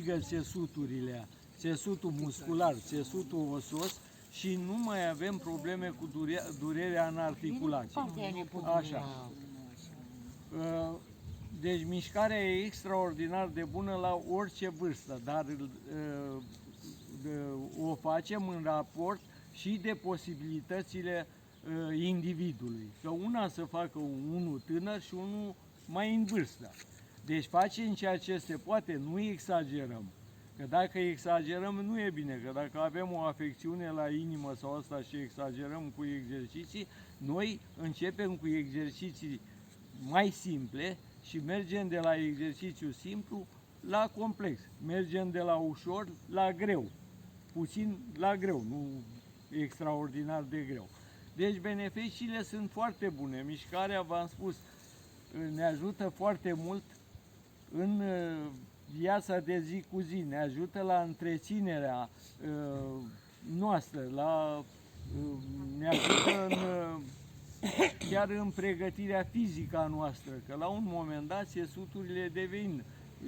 câștigă țesuturile, țesutul muscular, țesutul osos și nu mai avem probleme cu durerea în articulații. Așa. Deci mișcarea e extraordinar de bună la orice vârstă, dar o facem în raport și de posibilitățile individului. Că una să facă unul tânăr și unul mai în vârstă. Deci facem ceea ce se poate, nu exagerăm. Că dacă exagerăm, nu e bine. Că dacă avem o afecțiune la inimă sau asta și exagerăm cu exerciții, noi începem cu exerciții mai simple și mergem de la exercițiu simplu la complex. Mergem de la ușor la greu. Puțin la greu, nu extraordinar de greu. Deci beneficiile sunt foarte bune. Mișcarea, v-am spus, ne ajută foarte mult în viața de zi cu zi, ne ajută la întreținerea noastră, ne ajută chiar în pregătirea fizică a noastră, că la un moment dat țesuturile devin,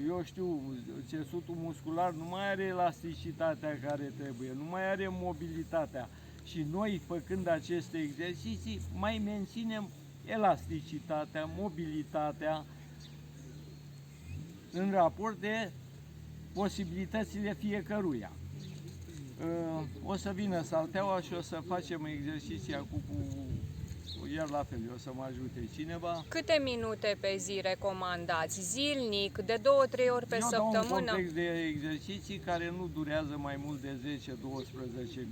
eu știu, țesutul muscular nu mai are elasticitatea care trebuie, nu mai are mobilitatea și noi, făcând aceste exerciții, mai menținem elasticitatea, mobilitatea în raport de posibilitățile fiecăruia. O să vină Salteaua și o să facem exerciții acum iar la fel, o să mă ajute cineva. Câte minute pe zi recomandați? Zilnic, de 2-3 ori pe Eu săptămână? dau un complex de exerciții care nu durează mai mult de 10-12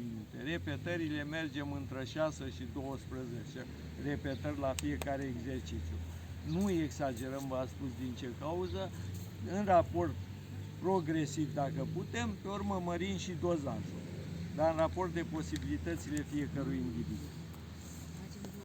minute. Repetările mergem între 6 și 12 repetări la fiecare exercițiu. Nu exagerăm, v-am spus din ce cauză, în raport progresiv dacă putem, pe urmă mărim și dozajul, dar în raport de posibilitățile fiecărui individ.